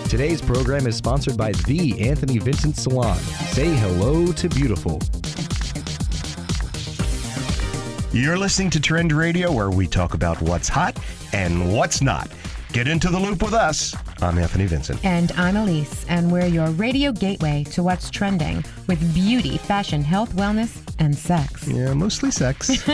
Today's program is sponsored by The Anthony Vincent Salon. Say hello to beautiful. You're listening to Trend Radio, where we talk about what's hot and what's not. Get into the loop with us. I'm Anthony Vincent. And I'm Elise, and we're your radio gateway to what's trending with beauty, fashion, health, wellness, and sex. Yeah, mostly sex.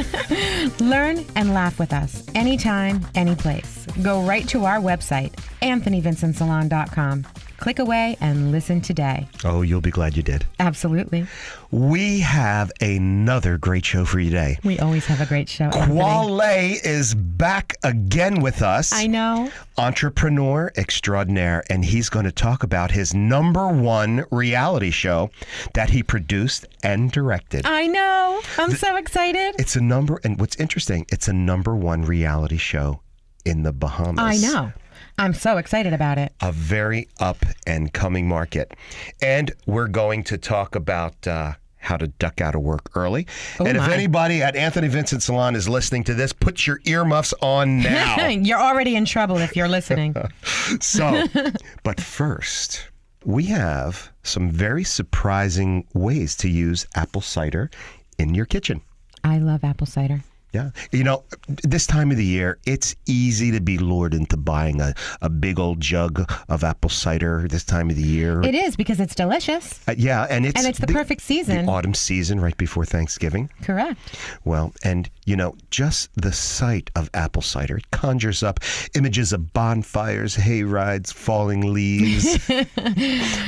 Learn and laugh with us anytime, any place. Go right to our website, AnthonyVincentSalon.com. Click away and listen today. Oh, you'll be glad you did. Absolutely. We have another great show for you today. We always have a great show, Anthony. Quale is back again with us. I know. Entrepreneur extraordinaire, and he's going to talk about his #1 reality show that he produced and directed. I know. I'm so excited. It's a number, and what's interesting, it's a #1 reality show in the Bahamas. I know. I'm so excited about it. A very up and coming market. And we're going to talk about how to duck out of work early. Oh, and if my. anybody at Anthony Vincent Salon is listening to this, put your earmuffs on now. You're already in trouble if you're listening. So, but first, we have some very surprising ways to use apple cider in your kitchen. I love apple cider. Yeah. You know, this time of the year, it's easy to be lured into buying a big old jug of apple cider this time of the year. It is, because it's delicious. Yeah, and it's the perfect season. The autumn season right before Thanksgiving. Correct. Well, and, you know, just the sight of apple cider conjures up images of bonfires, hay rides, falling leaves.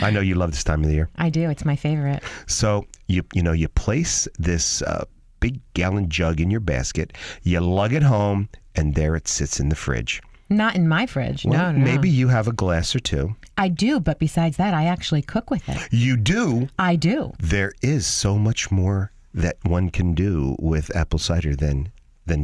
I know you love this time of the year. I do. It's my favorite. So, you place this big gallon jug in your basket, you lug it home, and there it sits in the fridge. Not in my fridge. Well, No. Maybe you have a glass or two. I do, but besides that, I actually cook with it. You do? I do. There is so much more that one can do with apple cider than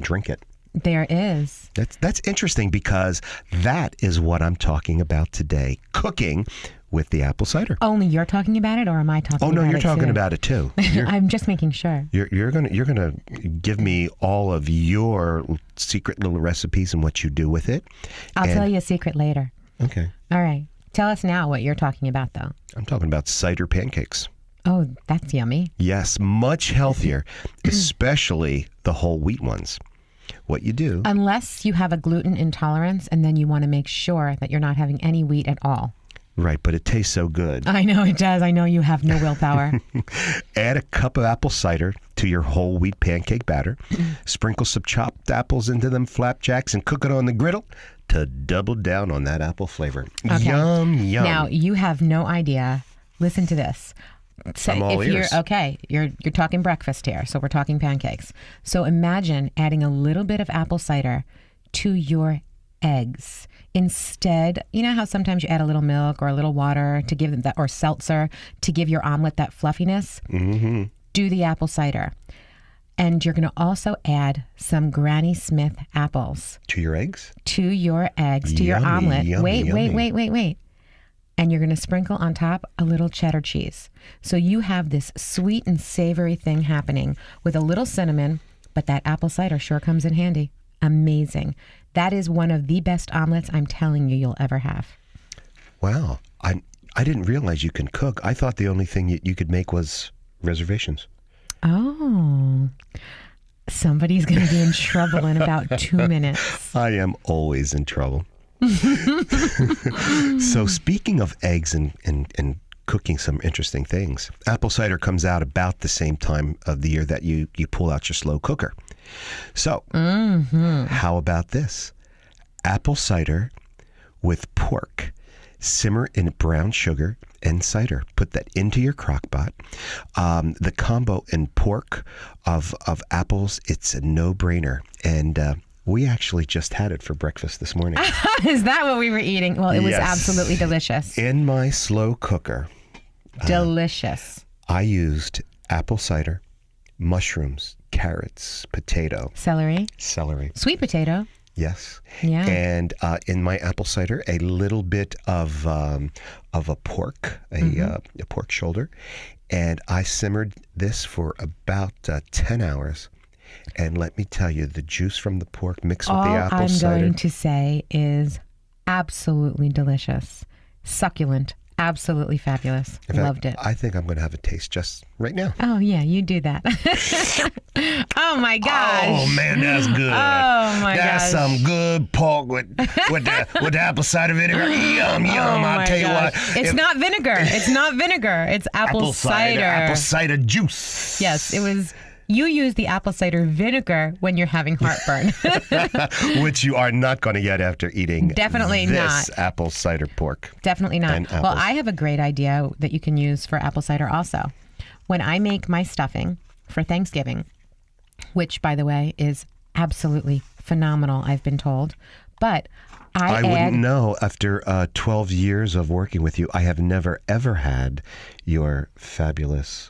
drink it. There is. That's interesting, because that is what I'm talking about today. Cooking with the apple cider. Only you're talking about it, or am I talking about it? Oh, no, you're talking too? about it too. I'm just making sure. You're gonna give me all of your secret little recipes and what you do with it. I'll tell you a secret later. Okay. All right. Tell us now what you're talking about, though. I'm talking about cider pancakes. Oh, that's yummy. Yes, much healthier, especially the whole wheat ones. What you do... Unless you have a gluten intolerance, and then you want to make sure that you're not having any wheat at all. Right, but it tastes so good. I know it does. I know you have no willpower. Add a cup of apple cider to your whole wheat pancake batter. Sprinkle some chopped apples into them flapjacks and cook it on the griddle to double down on that apple flavor. Okay. Yum, yum. Now, you have no idea. Listen to this. So I'm all if ears. you're talking breakfast here, so we're talking pancakes. So imagine adding a little bit of apple cider to your eggs. Instead, you know how sometimes you add a little milk or a little water to give them that, or seltzer to give your omelet that fluffiness? Mm-hmm. Do the apple cider. And you're going to also add some Granny Smith apples. To your eggs? To your eggs, to your Yummy, omelet. yummy, yummy. Wait. And you're going to sprinkle on top a little cheddar cheese. So you have this sweet and savory thing happening with a little cinnamon, but that apple cider sure comes in handy. Amazing. That is one of the best omelets I'm telling you'll ever have. Wow. I didn't realize you can cook. I thought the only thing you could make was reservations. Oh, somebody's going to be in trouble in about 2 minutes. I am always in trouble. So speaking of eggs and cooking some interesting things, apple cider comes out about the same time of the year that you pull out your slow cooker. So how about this? Apple cider with pork. Simmer in brown sugar and cider. Put that into your crock pot. The combo in pork of apples, it's a no-brainer. And we actually just had it for breakfast this morning. Is that what we were eating? Well, it was Yes. absolutely delicious. In my slow cooker, Delicious. I used apple cider, mushrooms, carrots, potato, Celery. celery. Sweet potato. Yes. Yeah. And in my apple cider, a little bit of a pork, a pork shoulder, and I simmered this for about 10 hours. And let me tell you, the juice from the pork mixed with the apple I'm cider. going to say is absolutely delicious. succulent, absolutely fabulous. In fact, Loved it. I think I'm going to have a taste just right now. Oh yeah, you do that. Oh my gosh. Oh man, that's good. Oh my That's gosh. some good pork with the apple cider vinegar. Yum yum. Oh I'll my tell you gosh. what. It's if- not vinegar. It's not vinegar. It's apple cider. Apple cider juice. Yes, it was. You use the apple cider vinegar when you're having heartburn. Which you are not going to get after eating. Definitely this not. apple cider pork. Definitely not. And Well, apples. I have a great idea that you can use for apple cider also. When I make my stuffing for Thanksgiving, which, by the way, is absolutely phenomenal, I've been told. But I wouldn't add know after 12 years of working with you. I have never, ever had your fabulous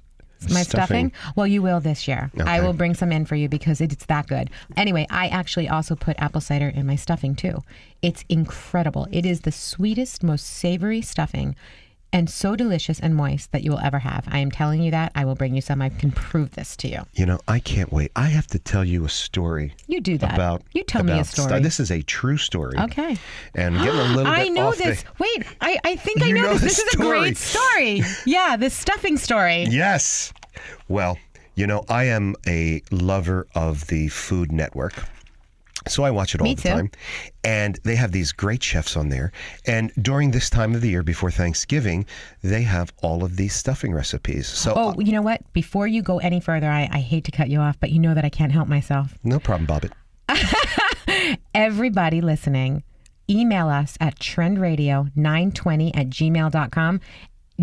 my stuffing. Well, you will this year. I Okay. will bring some in for you because it's that good. Anyway, I actually also put apple cider in my stuffing too. It's incredible. It is the sweetest, most savory stuffing and so delicious and moist that you will ever have. I am telling you that. I will bring you some. I can prove this to you. You know, I can't wait. I have to tell you a story. You do that. About You tell me a about story. This is a true story. Okay. And getting a little I bit know off this. Wait, I think I You know know this. the This is a great story. Yeah, the stuffing story. Yes. Well, you know, I am a lover of the Food Network. So I watch it all Me the too. time. And they have these great chefs on there. And during this time of the year, before Thanksgiving, they have all of these stuffing recipes. So Oh, you know what? Before you go any further, I hate to cut you off, but you know that I can't help myself. no problem, Bobbit. Everybody listening, email us at trendradio920@gmail.com.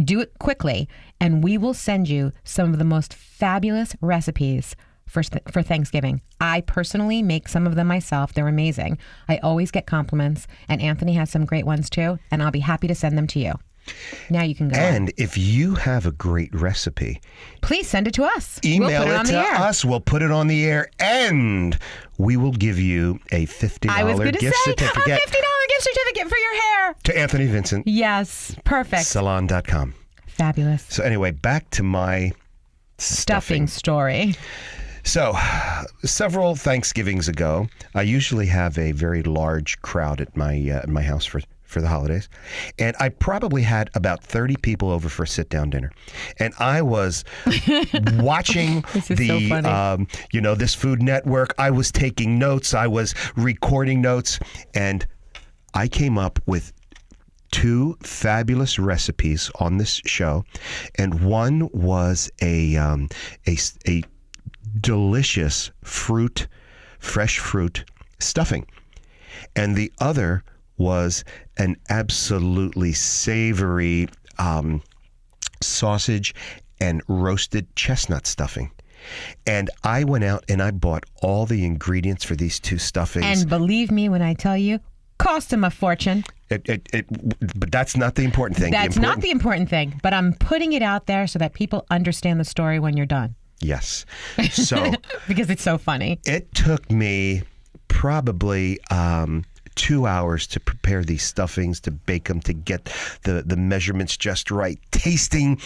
Do it quickly, and we will send you some of the most fabulous recipes for Thanksgiving. I personally make some of them myself. They're amazing. I always get compliments, and Anthony has some great ones too, and I'll be happy to send them to you. Now you can go. And if you have a great recipe, Please send it to us. email we'll put it on to the air. us. We'll put it on the air, and we will give you a $50 I was going to gift say certificate a $50 gift certificate for your hair. to Anthony Vincent, Yes, perfect. salon.com. Fabulous. So anyway, back to my Stuffing story. So, several Thanksgivings ago, I usually have a very large crowd at my house for the holidays, and I probably had about 30 people over for a sit-down dinner, and I was watching This is so funny. this Food Network. I was taking notes. I was recording notes, and I came up with 2 fabulous recipes on this show, and one was a delicious fresh fruit stuffing, and the other was an absolutely savory sausage and roasted chestnut stuffing. And I went out and I bought all the ingredients for these 2 stuffings. And believe me when I tell you, cost him a fortune. But that's not the important thing. That's not the important thing, but I'm putting it out there so that people understand the story when you're done. Yes. So Because it's so funny. it took me probably 2 hours to prepare these stuffings, to bake them, to get the measurements just right, tasting,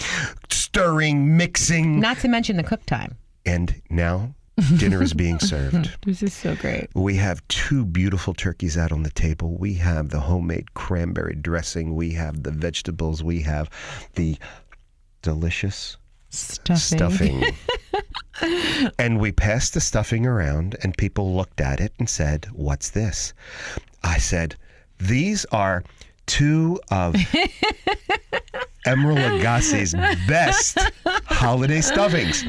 stirring, mixing. Not to mention the cook time. And now dinner is being served. This is so great. We have 2 beautiful turkeys out on the table. We have the homemade cranberry dressing. We have the vegetables. We have the delicious stuffing. And we passed the stuffing around, and people looked at it and said, "What's this?" I said, "These are 2 of Emeril Lagasse's best holiday stuffings.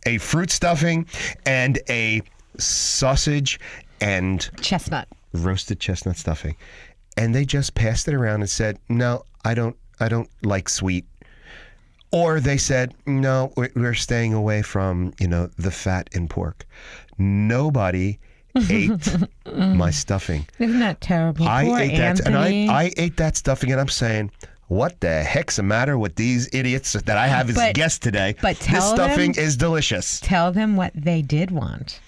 A fruit stuffing and a sausage and Chestnut. roasted chestnut stuffing." And they just passed it around and said, "No, I don't like sweet." Or they said, "No, we're staying away from, the fat in pork." Nobody ate my stuffing. Isn't that terrible? I Poor ate that, and Anthony. I ate that stuffing, and I'm saying, what the heck's the matter with these idiots that I have as But- guests today? but this tell stuffing them- is delicious. Tell them what they did want.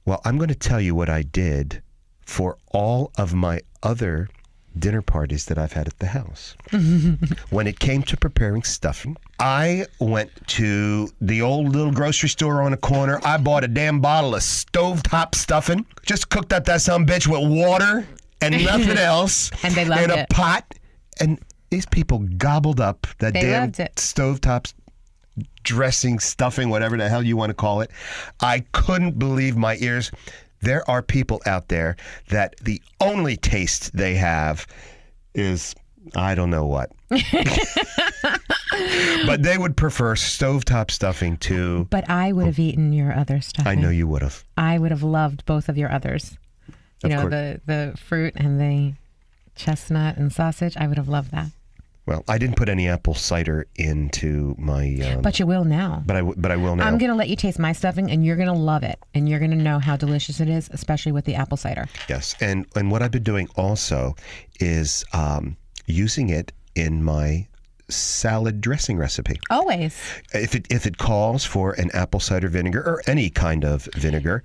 Well, I'm going to tell you what I did for all of my other dinner parties that I've had at the house. When it came to preparing stuffing, I went to the old little grocery store on the corner. I bought a damn bottle of stovetop stuffing. Just cooked up that sumbitch with water and nothing else. And they loved in a it. pot. And These people gobbled up that They damn loved it. stovetop dressing, stuffing, whatever the hell you want to call it. I couldn't believe my ears. There are people out there that the only taste they have is, I don't know what. But they would prefer stovetop stuffing to... But I would have eaten your other stuff. I know you would have. I would have loved both of your others. You Of know, course. the fruit and the chestnut and sausage. I would have loved that. Well, I didn't put any apple cider into my... But you will now. But I will now. I'm going to let you taste my stuffing, and you're going to love it. And you're going to know how delicious it is, especially with the apple cider. Yes, and what I've been doing also is using it in my salad dressing recipe. Always. If it calls for an apple cider vinegar or any kind of vinegar,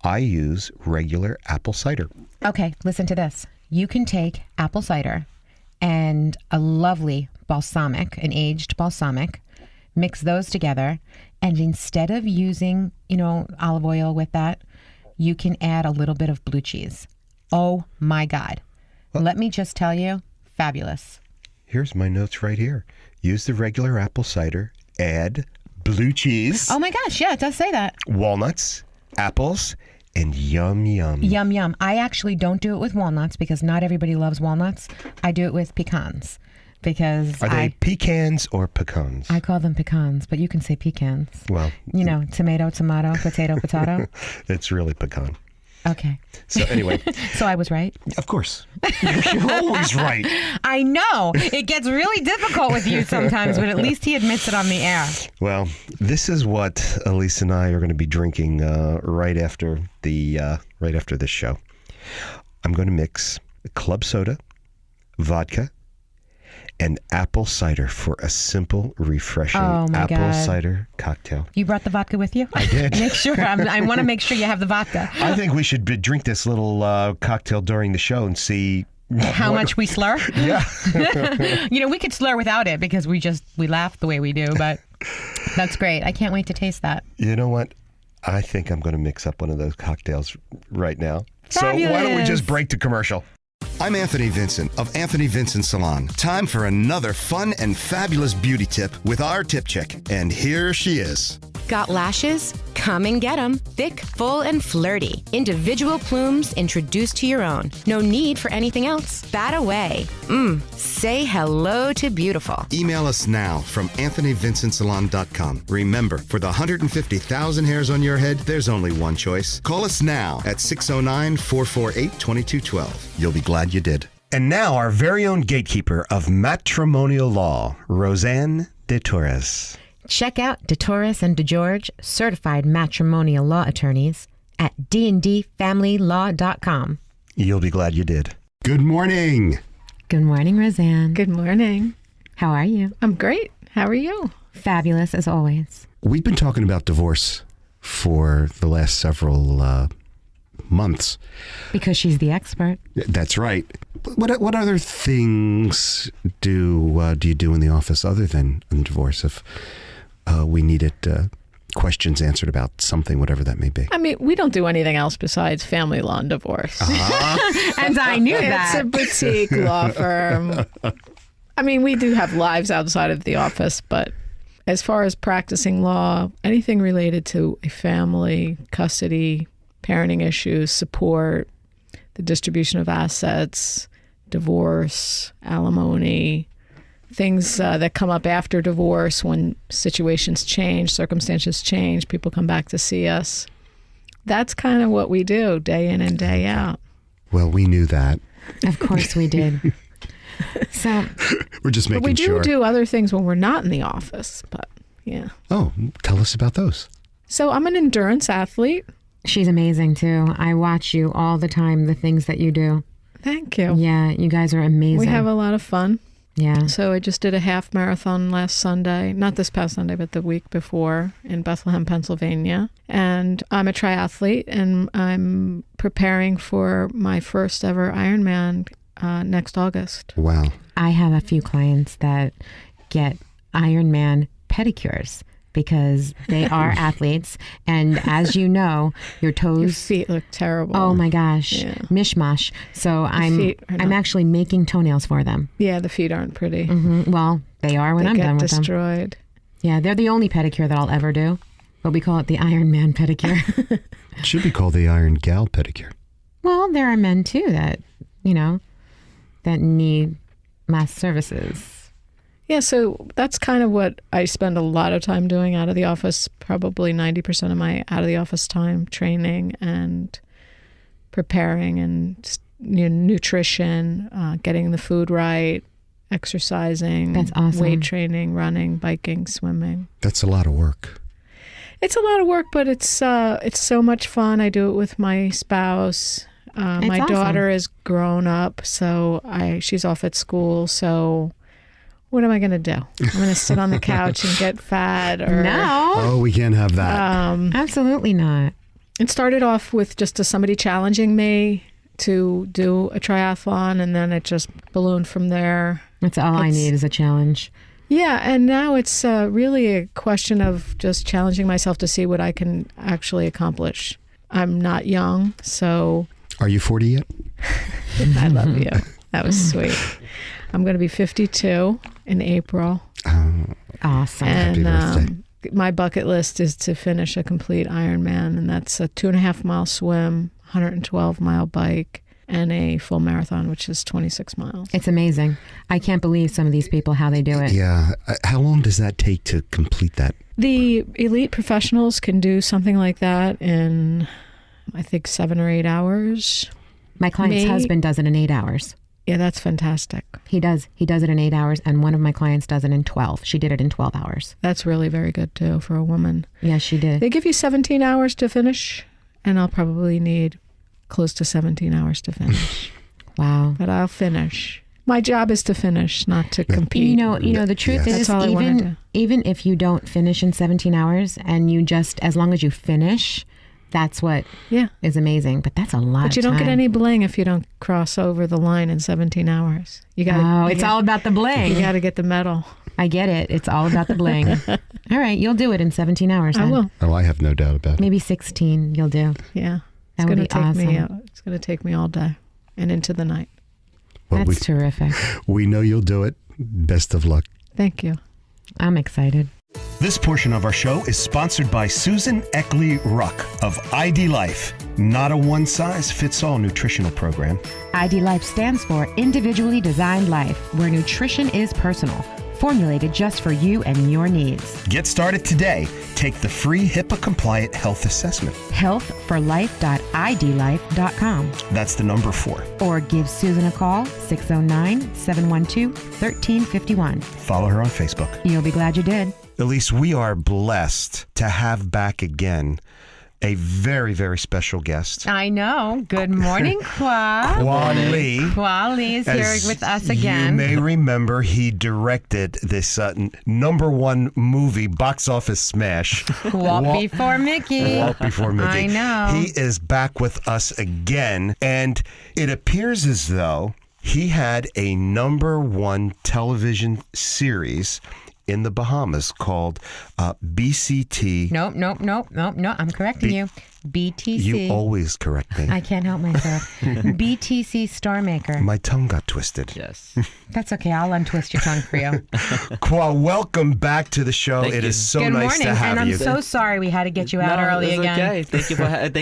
I use regular apple cider. Okay, listen to this. You can take apple cider and a lovely balsamic, an aged balsamic, mix those together, and instead of using, olive oil with that, you can add a little bit of blue cheese. Oh my God. Let me just tell you, fabulous. Here's my notes right here. Use the regular apple cider, add blue cheese, Oh my gosh, yeah, it does say that. walnuts, apples, and yum yum. Yum, yum. I actually don't do it with walnuts because not everybody loves walnuts. I do it with pecans because Are they pecans or pecans? I call them pecans, but you can say pecans. Well, Tomato, potato, potato. it's really pecan. Okay. So anyway, So I was right. of course. You're always right. I know. It gets really difficult with you sometimes, but at least he admits it on the air. Well, this is what Elise and I are going to be drinking right after this show. I'm going to mix club soda, vodka, and apple cider for a simple, refreshing Oh, my apple God. cider cocktail. You brought the vodka with you? I did. Make sure. I want to make sure you have the vodka. I think we should drink this little cocktail during the show and see How much we slur? Yeah. We could slur without it because we laugh the way we do, but that's great. I can't wait to taste that. You know what? I think I'm going to mix up one of those cocktails right now. So why don't we Fabulous. just break to commercial? I'm Anthony Vincent of Anthony Vincent Salon. Time for another fun and fabulous beauty tip with our tip chick. And here she is. Got lashes? Come and get them. Thick, full, and flirty. Individual plumes introduced to your own. No need for anything else. Bat away. Say hello to beautiful. Email us now from AnthonyVincentSalon.com. Remember, for the 150,000 hairs on your head, there's only one choice. Call us now at 609-448-2212. You'll be glad you did. And now our very own gatekeeper of matrimonial law, Roseanne de Torres. Check out DeTorres and DeGeorge, certified matrimonial law attorneys at dndfamilylaw.com. You'll be glad you did. Good morning. Good morning, Roseanne. Good morning. How are you? I'm great. How are you? Fabulous as always. We've been talking about divorce for the last several months. Because she's the expert. That's right. What other things do you do in the office other than divorce if we needed questions answered about something, whatever that may be? I mean, we don't do anything else besides family law and divorce. And I knew It's that. a boutique law firm. I mean, we do have lives outside of the office, but as far as practicing law, anything related to a family, custody, parenting issues, support, the distribution of assets, divorce, alimony, things that come up after divorce when situations change, circumstances change, people come back to see us. That's kind of what we do day in and day out. Well, we knew that. Of course we did. So, We're just But making we do sure. do other things when we're not in the office, but yeah. Oh, tell us about those. So I'm an endurance athlete. she's amazing too. I watch you all the time, the things that you do. Thank you. Yeah, you guys are amazing. We have a lot of fun. Yeah. So I just did a half marathon last Sunday, not this past Sunday, but the week before in Bethlehem, Pennsylvania. And I'm a triathlete and I'm preparing for my first ever Ironman next August. Wow. I have a few clients that get Ironman pedicures. because they are athletes. And as you know, your Your toes. feet look terrible. Oh my gosh, Yeah. mishmash. So feet are I'm not- actually making toenails for them. Yeah, the feet aren't pretty. Well, they are when They I'm get done with them. destroyed. Yeah, they're the only pedicure that I'll ever do. But we call it the Iron Man pedicure. It should be called the Iron Gal pedicure. Well, there are men too that, that need my services. Yeah, so that's kind of what I spend a lot of time doing out of the office, probably 90% of my out of the office time, training and preparing and nutrition, getting the food right, exercising, That's awesome. weight training, running, biking, swimming. That's a lot of work. It's a lot of work, but it's so much fun. I do it with my spouse. My awesome. daughter is grown up, so she's off at school. So what am I going to do? I'm going to sit on the couch and get fat? Or No, Oh, we can't have that. absolutely not. It started off with just somebody challenging me to do a triathlon, and then it just ballooned from there. That's all I need is a challenge. Yeah, and now it's really a question of just challenging myself to see what I can actually accomplish. I'm not young, so Are you 40 yet? I love you. That was sweet. I'm going to be 52 in April, Awesome. and birthday. my bucket list is to finish a complete Ironman, and that's a 2.5 mile swim, 112 mile bike, and a full marathon, which is 26 miles. It's amazing. I can't believe some of these people, how they do it. Yeah. How long does that take to complete that? The elite professionals can do something like that in, I think, 7 or 8 hours. My client's Me- husband does it in 8 hours. Yeah, that's fantastic. He does it in 8 hours, and one of my clients does it in 12. She did it in 12 hours. That's really very good too for a woman. Yes, she did. They give you 17 hours to finish, and I'll probably need close to 17 hours to finish. Wow. But I'll finish. My job is to finish, not to compete. You know, the truth Yes. is, That's all I wanna do. even if you don't finish in 17 hours, and you just, as long as you finish, that's what Yeah. is amazing. But that's a lot. But you of don't get time. any bling if you don't cross over the line in 17 hours. You got Oh, it's all about the bling. You got to get the medal. I get it. It's all about the bling. All right, you'll do it in 17 hours. I Then. will. Oh, I have no doubt about it. Maybe 16. You'll do. Yeah. That It's would going be to take me. awesome. It's going to take me all day and into the night. Well, That's terrific. we know you'll do it. Best of luck. Thank you. I'm excited. This portion of our show is sponsored by Susan Eckley Ruck of ID Life, not a one-size-fits-all nutritional program. ID Life stands for Individually Designed Life, where nutrition is personal, formulated just for you and your needs. Get started today. Take the free HIPAA-compliant health assessment. Healthforlife.idlife.com. That's the number 4. Or give Susan a call, 609-712-1351. Follow her on Facebook. You'll be glad you did. Elise, we are blessed to have back again a very, very special guest. I know. Good morning, Kwa. Juan Lee. Kwa Lee is here As with us You again. may remember he directed this number 1 movie, box office smash. Walk Before Mickey. Walk Before Mickey. I know. He is back with us again, and it appears as though he had a number 1 television series in the Bahamas called BCT. Nope. I'm correcting you. BTC. You always correct me. I can't help myself. BTC Star Maker. My tongue got twisted. Yes. That's okay. I'll untwist your tongue for you. Kwa, welcome back to the show. Thank It you. is so Good nice morning. to have And I'm you. so sorry we had to get you out No, early it's again. okay. Thank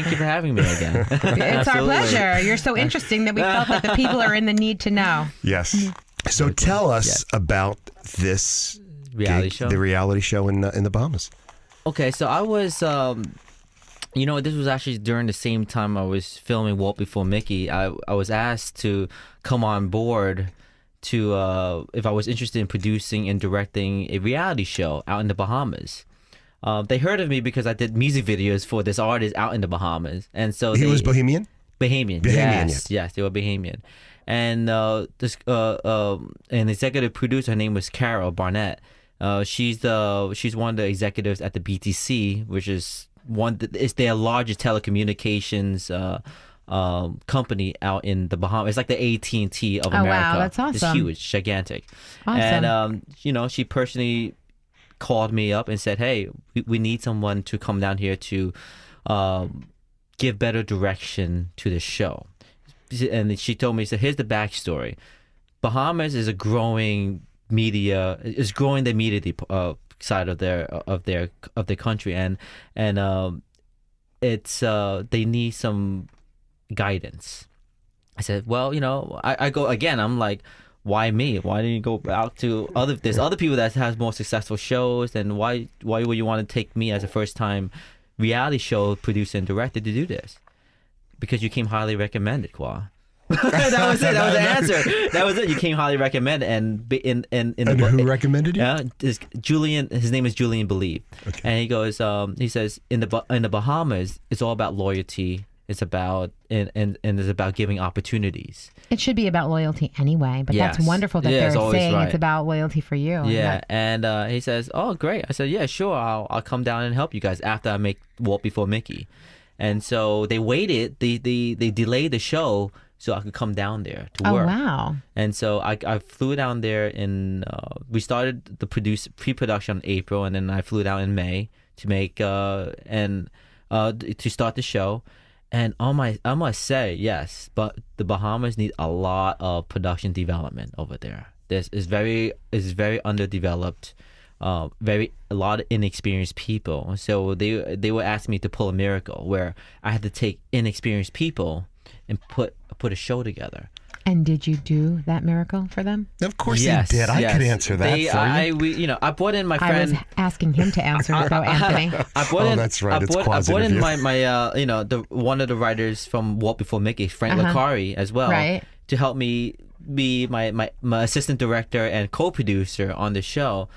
you for having me again. It's our pleasure. You're so interesting that we felt like the people are in the need to know. Yes. So tell us about this Reality gig, show? the reality show in the Bahamas. Okay, so I was, this was actually during the same time I was filming Walk Before Mickey. I was asked to come on board to, if I was interested in producing and directing a reality show out in the Bahamas. They heard of me because I did music videos for this artist out in the Bahamas. And so He was Bohemian? Bahamian. Bahamian, Yes, they were Bahamian. And this an executive producer, her name was Carol Barnett. She's one of the executives at the BTC, which is it's their largest telecommunications company out in the Bahamas. It's like the AT&T of Oh, wow, America. that's awesome. It's huge, gigantic. Awesome. And she personally called me up and said, "Hey, we need someone to come down here to give better direction to the show." And she told me, so here's the backstory. Bahamas is a growing media, is growing the media side of their country, and it's they need some guidance. I said, well, I go again. I'm like, why me? Why didn't you go out to there's other people that has more successful shows, and why would you want to take me as a first time reality show producer and director to do this? Because you came highly recommended, Kwa. That was it. That was the answer. That was it. You came highly recommended, and who recommended you? Yeah, Julian. His name is Julian Believe, Okay. and he goes. He says in the Bahamas, it's all about loyalty. It's about and it's about giving opportunities. It should be about loyalty anyway, but Yes. that's wonderful that Yeah, they're it's always saying right. it's about loyalty for you. Yeah, and he says, "Oh, great." I said, "Yeah, sure. I'll come down and help you guys after I make Walt Before Mickey." And so they waited. They delayed the show so I could come down there to Oh, work. wow. And so I flew down there in. We started the pre-production in April, and then I flew down in May to make to start the show. And I must say, yes, but the Bahamas need a lot of production development over there. This is very underdeveloped, a lot of inexperienced people. So they were asking me to pull a miracle where I had to take inexperienced people and put a show together. And did you do that miracle for them? Of course Yes, you did. I yes. could answer that for you. I brought in my I friend. was asking him to answer it, though, Anthony. I brought in, that's right. It's I brought in quasi-interview. my one of the writers from Walt Before Mickey, Frank Licari, as well, Right. to help me be my assistant director and co-producer on the show.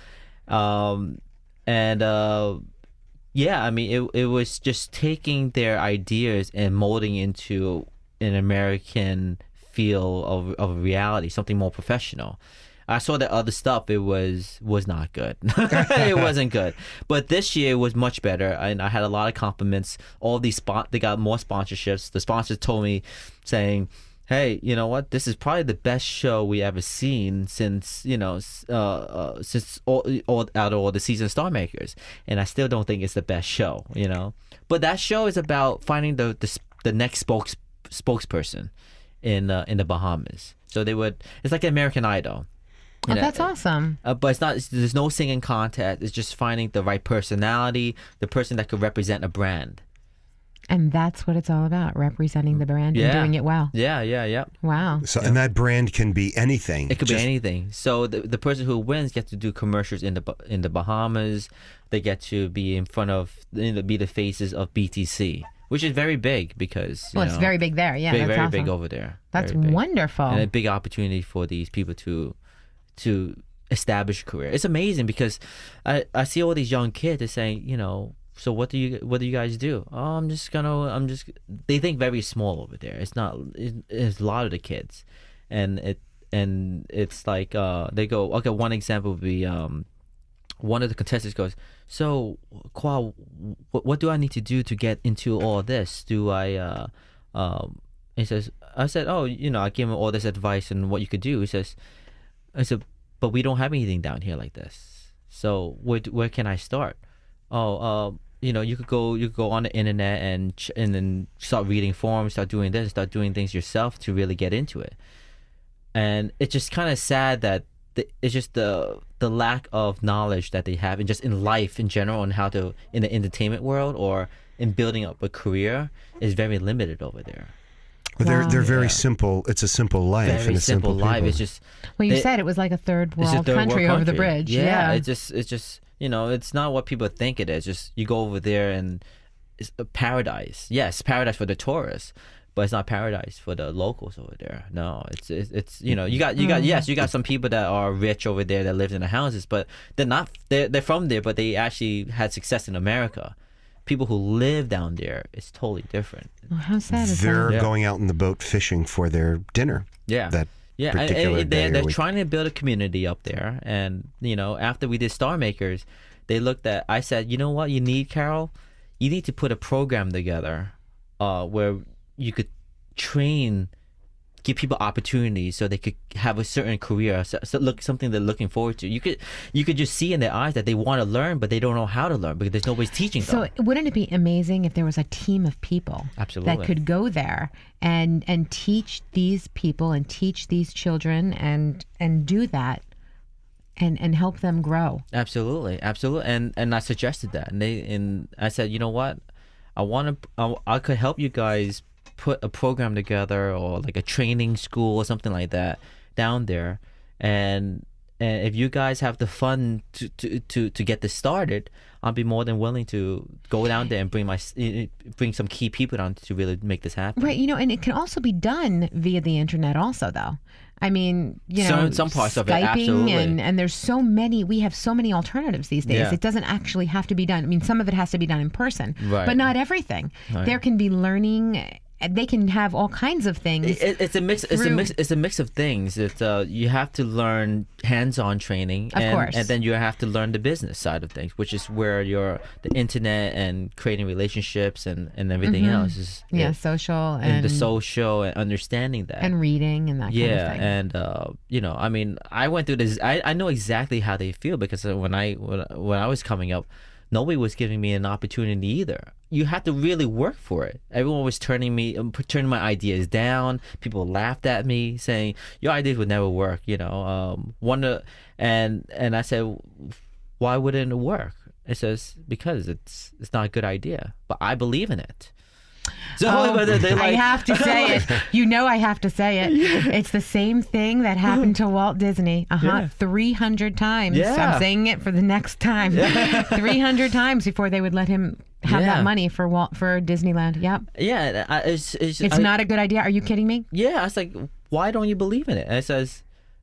Yeah, I mean, it was just taking their ideas and molding into an American feel of reality, something more professional. I saw that other stuff, it was not good. It wasn't good. But this year was much better, and I had a lot of compliments. All these they got more sponsorships. The sponsors told me, saying, "Hey, you know what? This is probably the best show we ever seen since since all out of all the season Star Makers." And I still don't think it's the best show, But that show is about finding the next spokesperson in the Bahamas. So it's like American Idol. Oh, that's awesome. But it's not. There's no singing contest. It's just finding the right personality, the person that could represent a brand. And that's what it's all about, representing the brand and doing it well. Yeah. Wow. So, and that brand can be anything. It could be anything. So the person who wins gets to do commercials in the Bahamas. They get to be in front of be the faces of BTC, which is very big because It's very big there. Yeah, very that's very awesome. big over there. That's Very big. wonderful. And a big opportunity for these people to establish a career. It's amazing because I see all these young kids. They're saying, so what do you guys do? Oh, they think very small over there. It's not. It's a lot of the kids, and it's like they go. Okay, one example would be one of the contestants goes, so Kwa, what do I need to do to get into all this? Do I he says, I said, oh, I gave him all this advice and what you could do. I said, but we don't have anything down here like this. So where can I start? Oh, you could go on the internet and then start reading forums, start doing this, start doing things yourself to really get into it. And it's just kind of sad that it's just the lack of knowledge that they have, and just in life in general, and how to in the entertainment world or in building up a career is very limited over there. Well, they're very Yeah. simple. It's a simple life Very and a simple life. people. It's just Well, you it- said it was like a third it's a world third country world over the country. bridge. Yeah, it's just it's not what people think it is. Just you go over there and it's a paradise. Yes, paradise for the tourists, but it's not paradise for the locals over there. No, it's you got yes, you got some people that are rich over there that live in the houses, but they're from there, but they actually had success in America. People who live down there, it's totally different. Well, how sad is They're that? Yeah. going out in the boat fishing for their dinner. Yeah. That Yeah, and particular day they're or week. trying to build a community up there. And, after we did Star Makers, they looked at, I said, you know what you need, Carol? You need to put a program together where you could train give people opportunities so they could have a certain career, something they're looking forward to. You could just see in their eyes that they want to learn, but they don't know how to learn because there's nobody's teaching them. So wouldn't it be amazing if there was a team of people Absolutely. that could go there and teach these people and teach these children and do that and help them grow? Absolutely. And I suggested that, and I said, you know what, I could help you guys put a program together, or like a training school or something like that down there, and if you guys have the fun to get this started, I'll be more than willing to go down there and bring some key people down to really make this happen. Right, and it can also be done via the internet also, though. I mean, some parts of it, Skyping, absolutely. and there's we have so many alternatives these days. Yeah. It doesn't actually have to be done. I mean, some of it has to be done in person, Right. but not everything. Right. There can be learning. They can have all kinds of things. It's a mix. It's a mix of things. It's you have to learn hands-on training, Of course. and then you have to learn the business side of things, which is where the internet and creating relationships and everything else is. Social and the social and understanding that and reading and that kind of thing. And I mean, I went through this. I know exactly how they feel, because when I was coming up, nobody was giving me an opportunity either. You had to really work for it. Everyone was turning my ideas down. People laughed at me, saying your ideas would never work. And I said, why wouldn't it work? It says because it's not a good idea, but I believe in it. So I have to say it. I have to say it. It's the same thing that happened to Walt Disney 300 times. Yeah. I'm saying it for the next time. 300 times before they would let him have that money for Disneyland. Yep. Yeah, It's not a good idea. Are you kidding me? Yeah, I was like, why don't you believe in it? And it says,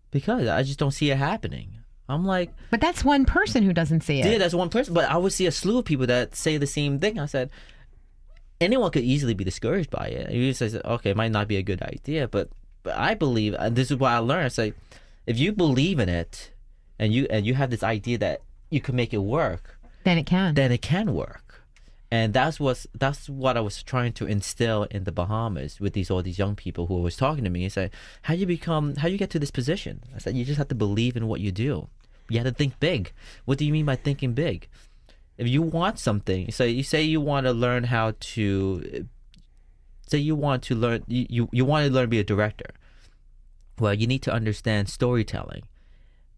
because I just don't see it happening. I'm like, But that's one person who doesn't see it. yeah, that's one person. But I would see a slew of people that say the same thing. I said, anyone could easily be discouraged by it. You say, okay, it might not be a good idea, but I believe, and this is what I learned. It's like, if you believe in it, and you have this idea that you can make it work, Then it can. work. And that's what I was trying to instill in the Bahamas with all these young people who was talking to me and say, how you get to this position? I said, you just have to believe in what you do. You have to think big. What do you mean by thinking big? If you want something, so you say you want to learn how to, say you want to learn, you want to learn to be a director. Well, you need to understand storytelling.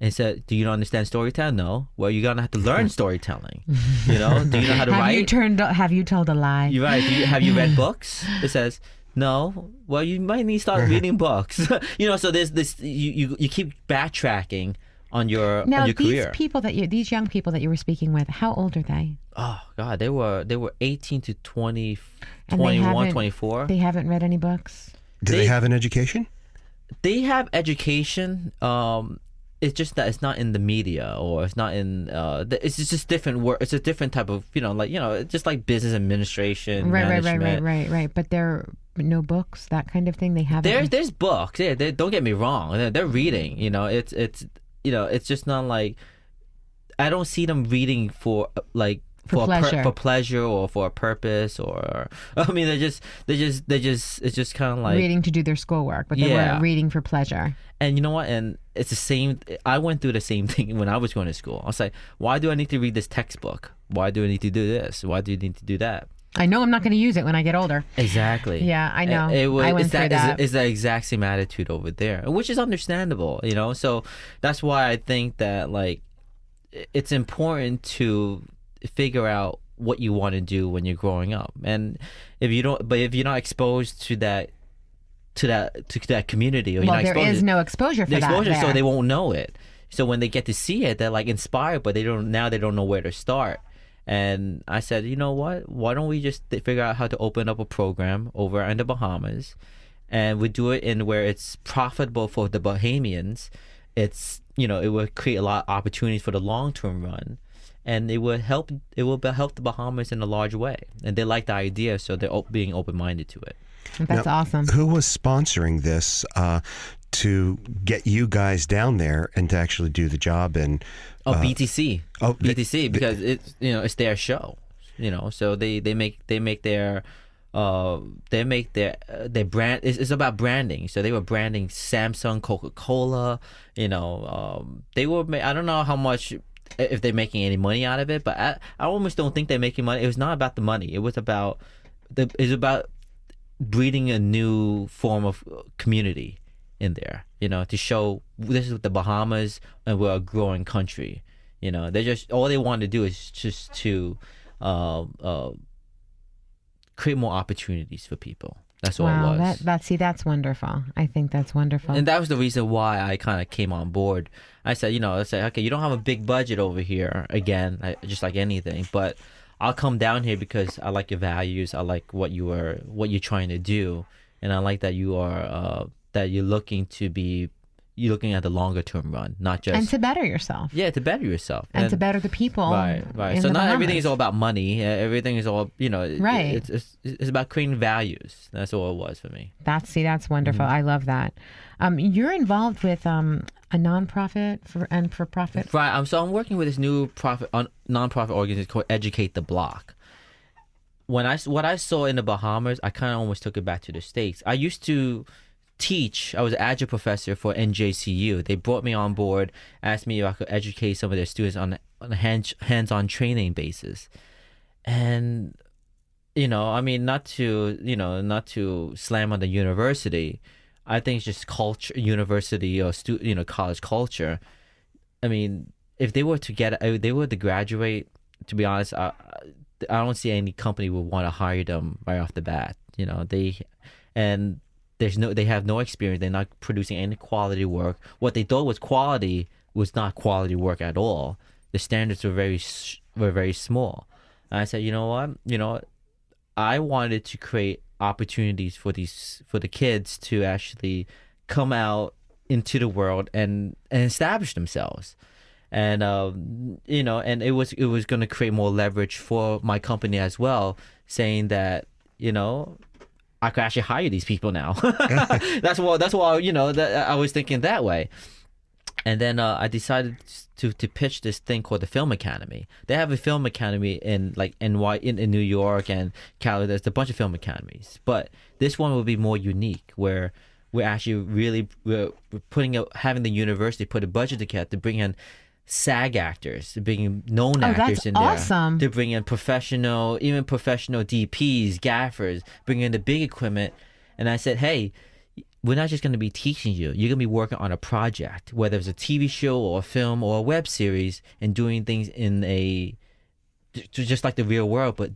And said, do you not understand storytelling? No. Well, you're going to have to learn storytelling. Do you know how to write? Have you told a lie? You're right. Have you read books? It says, no. Well, you might need to start reading books. So there's this, you keep backtracking on your career. These young people that you were speaking with, how old are they? Oh God, they were 18 to 20, And 21, 24. They haven't read any books. Do they have an education? They have education. It's just that it's not in the media, or it's not in. It's just different work. It's a different type of, it's just like business administration. Management. Right. But there are no books, that kind of thing. They haven't. There's books. Yeah, don't get me wrong. They're reading. It's just not like, I don't see them reading for pleasure. For pleasure or for a purpose, or I mean they're just it's just kind of like reading to do their schoolwork, but they weren't reading for pleasure. And you know what? And it's the same. I went through the same thing when I was going to school. I was like, why do I need to read this textbook? Why do I need to do this? Why do you need to do that? I know I'm not going to use it when I get older. Exactly. Yeah, I know. I went through that. It's the exact same attitude over there, which is understandable, So that's why I think that it's important to figure out what you want to do when you're growing up, and if you're not exposed to that community, or there is no exposure for that. So they won't know it. So when they get to see it, they're inspired, but they don't know where to start. And I said, you know what? Why don't we just figure out how to open up a program over in the Bahamas, and we do it in where it's profitable for the Bahamians. It's it will create a lot of opportunities for the long-term run. And it will help the Bahamas in a large way, and they like the idea, so they're being open-minded to it. That's awesome. Who was sponsoring this to get you guys down there and to actually do the job? And BTC. BTC, because it's it's their show, so they make their they make their brand. It's about branding. So they were branding Samsung, Coca-Cola. You know, they were. I don't know how much, if they're making any money out of it, but I almost don't think they're making money. It was not about the money. It was about breeding a new form of community in there. You know, to show this is the Bahamas and we're a growing country. You know, they just all they want to do is just to create more opportunities for people. That's all it was. That's wonderful. I think that's wonderful. And that was the reason why I kind of came on board. I said, okay, you don't have a big budget over here again, just like anything, but I'll come down here because I like your values. I like what you're trying to do, and I like that you're looking at the longer term run, not just and to better yourself. Yeah, to better yourself and to better the people. Right. So not everything is all about money. Everything is all right. It's about creating values. That's all it was for me. That's wonderful. I love that. You're involved with a nonprofit for profit. Right. So I'm working with this new nonprofit organization called Educate the Block. What I saw in the Bahamas, I kind of almost took it back to the States. I used to teach. I was an adjunct professor for NJCU. They brought me on board, asked me if I could educate some of their students on a hands-on training basis. And not to slam on the university. I think it's just culture, university or college culture. I mean, if they were to graduate, to be honest, I don't see any company would want to hire them right off the bat. They have no experience. They're not producing any quality work. What they thought was quality was not quality work at all. The standards were very small. And I said, you know what? I wanted to create opportunities for the kids to actually come out into the world and establish themselves. And and it was going to create more leverage for my company as well, saying that I could actually hire these people now. That's why I was thinking that way. And then I decided to pitch this thing called the Film Academy. They have a film academy in in New York and Cali. There's a bunch of film academies, but this one will be more unique, where we're actually having the university put a budget together to bring in SAG actors, to bring in known actors in awesome. there, to bring in professional DPs, gaffers, bring in the big equipment. And I said, hey, we're not just going to be teaching you. You're going to be working on a project, whether it's a TV show or a film or a web series, and doing things just like the real world, but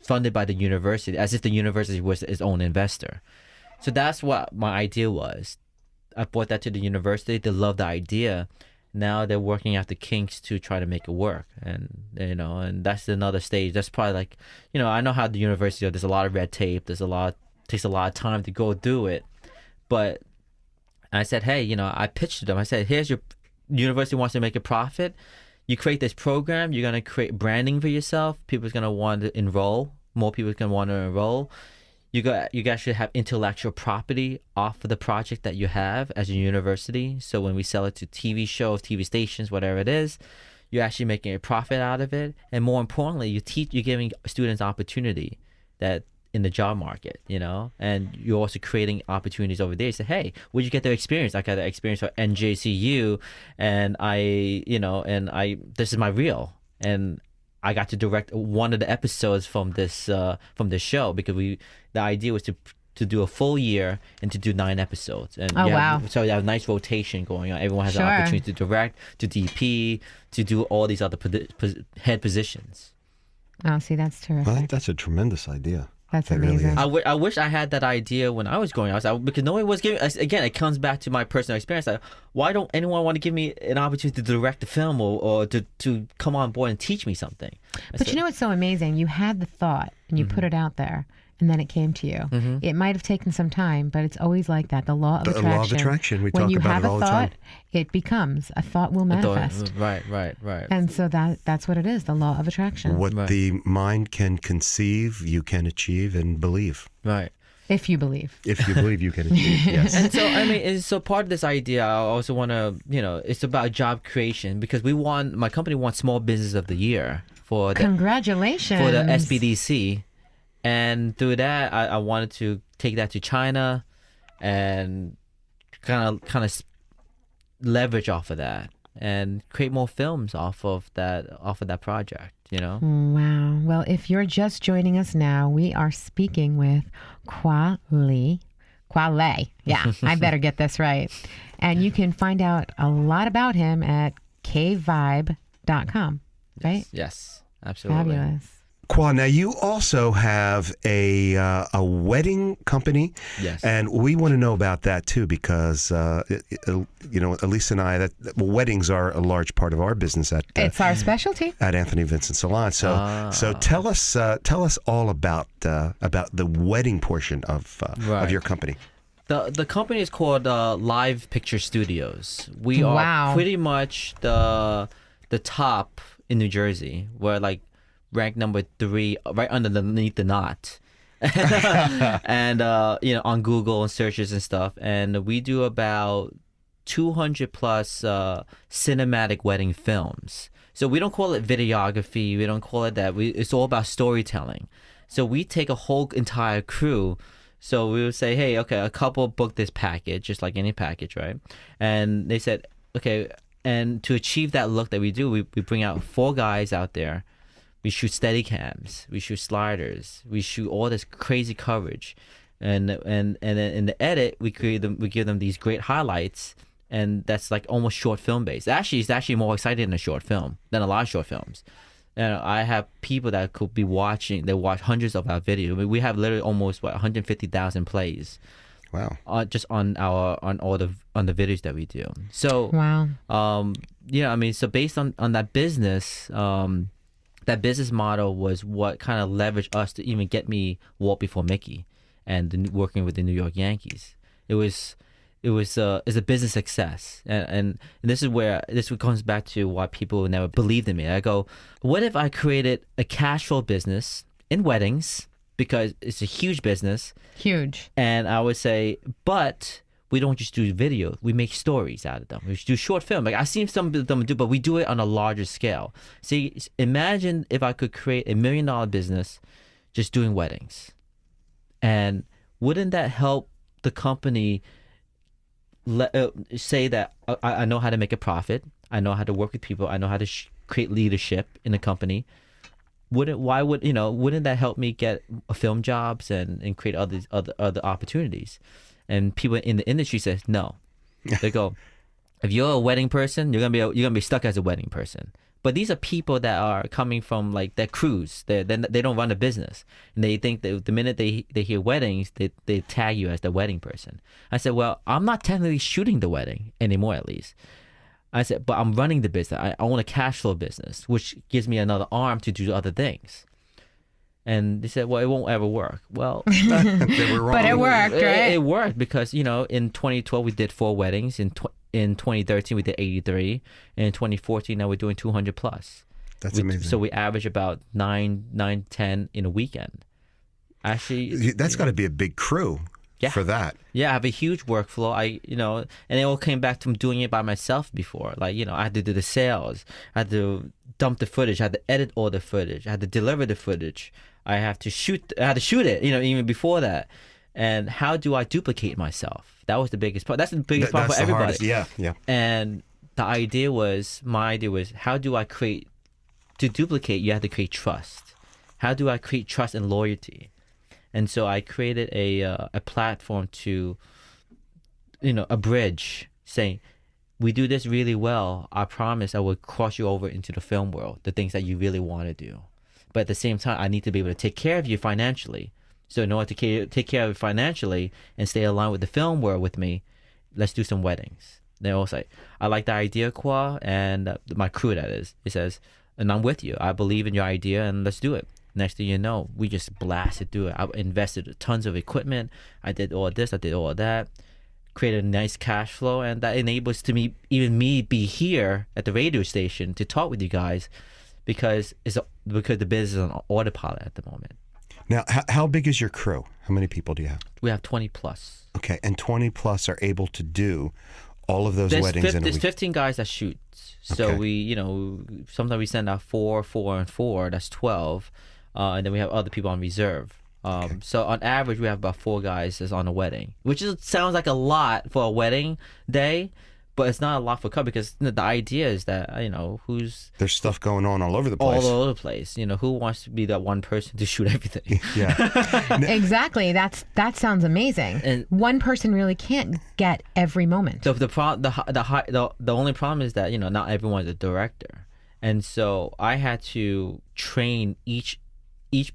funded by the university, as if the university was its own investor. So that's what my idea was. I brought that to the university. They loved the idea. Now they're working out the kinks to try to make it work, and that's another stage. That's probably I know how the university. There's a lot of red tape. Takes a lot of time to go do it. But I said, hey, I pitched to them. I said, here's your university wants to make a profit. You create this program. You're gonna create branding for yourself. People's gonna want to enroll. More people are gonna want to enroll. You guys should have intellectual property off of the project that you have as a university. So when we sell it to TV shows, TV stations, whatever it is, you're actually making a profit out of it. And more importantly, you're giving students opportunity that in the job market, and you're also creating opportunities over there. You say, hey, where'd you get the experience? I got the experience for NJCU, and this is my reel, and I got to direct one of the episodes from this show, because the idea was to do a full year and to do 9 episodes. And wow! So you have a nice rotation going on. Everyone has an opportunity to direct, to DP, to do all these other head positions. Oh, see, that's terrific. Well, that's a tremendous idea. That's It really amazing. is. I wish I had that idea when I was growing up, because no one was giving. Again, it comes back to my personal experience. Why don't anyone want to give me an opportunity to direct a film or to come on board and teach me something? But what's so amazing? You had the thought and you put it out there, and then it came to you. It might have taken some time, but it's always like that. The law of attraction. The law of attraction. We when talk you about have it all a the thought, time. it becomes a thought will manifest. Right. And so that's what it is, the law of attraction. What Right. the mind can conceive, you can achieve and believe. Right. If you believe. If you believe, you can achieve. Yes. And so, so part of this idea, I also want to, it's about job creation, because my company wants Small Business of the Year for the Congratulations. SBDC. And through that, I wanted to take that to China and kind of leverage off of that and create more films off of that project, you know. Wow. Well, if you're just joining us now, we are speaking with Kwa Le. Yeah, I better get this right. And you can find out a lot about him at kvibe.com, right? Yes, absolutely. Fabulous. Kwa, now you also have a wedding company. Yes. And we want to know about that too, because Elisa and I, weddings are a large part of our business at It's our specialty. at Anthony Vincent Salon. So tell us all about the wedding portion of Right. your company. The company is called Live Picture Studios. We Wow. are pretty much the top in New Jersey. We're like ranked number 3, right underneath the Knot, and on Google and searches and stuff. And we do about 200 plus cinematic wedding films. So we don't call it videography. We don't call it that. It's all about storytelling. So we take a whole entire crew. So we would say, hey, okay, a couple booked this package, just like any package, right? And they said, okay, and to achieve that look that we do, we bring out 4 guys out there. We shoot steady cams, we shoot sliders, we shoot all this crazy coverage, and then in the edit we give them these great highlights, and that's like almost short film based. Actually, it's actually more exciting than a short film, than a lot of short films. And I have people that could be watching. They watch hundreds of our videos. I mean, we have literally almost 150,000 plays. Wow. Just on the videos that we do. So Wow. I mean, so based on that business. That business model was what kind of leveraged us to even get me Walt Before Mickey and working with the New York Yankees. It's a business success, and this is where comes back to why people never believed in me. I go, what if I created a cash flow business in weddings, because it's a huge business. Huge. And I would say, but we don't just do video. We make stories out of them. We do short film. Like I've seen some of them do, but we do it on a larger scale. See, imagine if I could create $1 million business just doing weddings. And wouldn't that help the company say that I know how to make a profit. I know how to work with people. I know how to create leadership in the company. Wouldn't that help me get film jobs and create other opportunities? And people in the industry says no. They go, if you're a wedding person, you're gonna be stuck as a wedding person. But these are people that are coming from like their crews. They don't run a business, and they think that the minute they hear weddings, they tag you as the wedding person. I said, well, I'm not technically shooting the wedding anymore, at least. I said, but I'm running the business. I own a cash flow business, which gives me another arm to do other things. And they said, well, it won't ever work. Well, They were wrong. But it worked, right? It worked because, in 2012, we did 4 weddings. In 2013, we did 83. And in 2014, now we're doing 200 plus. That's amazing. So we average about 9, 10 in a weekend. Actually, That's got to be a big crew Yeah. for that. yeah, I have a huge workflow. And it all came back from doing it by myself before. Like, I had to do the sales. I had to dump the footage. I had to edit all the footage. I had to deliver the footage. I had to shoot it, even before that. And how do I duplicate myself? That was the biggest part. That's the biggest part That's for the everybody. hardest. Yeah. And my idea was, how do I create, to duplicate, you have to create trust. How do I create trust and loyalty? And so I created a platform to, a bridge saying, we do this really well. I promise I will cross you over into the film world, the things that you really want to do. But at the same time, I need to be able to take care of you financially. So in order to take care of you financially and stay aligned with the film world with me, let's do some weddings. They all say, I like the idea, Kwa, and my crew, that is. It says, and I'm with you. I believe in your idea, and let's do it. Next thing you know, we just blasted through it. I invested tons of equipment. I did all this. I did all that. Created a nice cash flow, and that enables me be here at the radio station to talk with you guys, because the business is on autopilot at the moment. Now, how big is your crew? How many people do you have? We have 20 plus. Okay, and 20 plus are able to do all of those weddings in a There's week. 15 guys that shoot. So Okay. we, sometimes we send out 4, 4, and 4. That's 12. And then we have other people on reserve. So on average, we have about 4 guys is on a wedding, which sounds like a lot for a wedding day, but it's not a lot for couple because the idea is that who's There's stuff going on all over the place. all over the place. Who wants to be that one person to shoot everything? Yeah. Exactly. That sounds amazing. And- One person really can't get every moment. The only problem is that not everyone's a director, and so I had to train each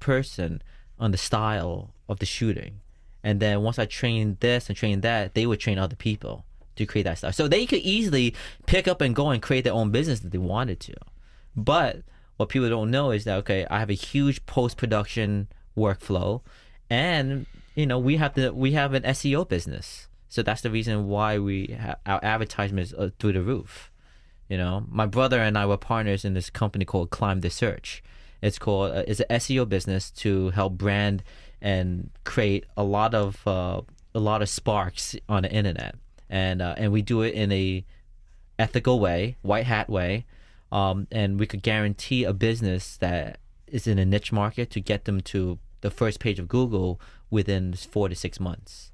person on the style of the shooting, and then once I trained this and trained that, they would train other people to create that style. So they could easily pick up and go and create their own business if they wanted to. But what people don't know is that I have a huge post-production workflow, and we have an SEO business. So that's the reason why our advertisements are through the roof. My brother and I were partners in this company called Climb the Search. It's an SEO business to help brand and create a lot of sparks on the internet, and we do it in a ethical way, white hat way, and we could guarantee a business that is in a niche market to get them to the first page of Google within 4 to 6 months.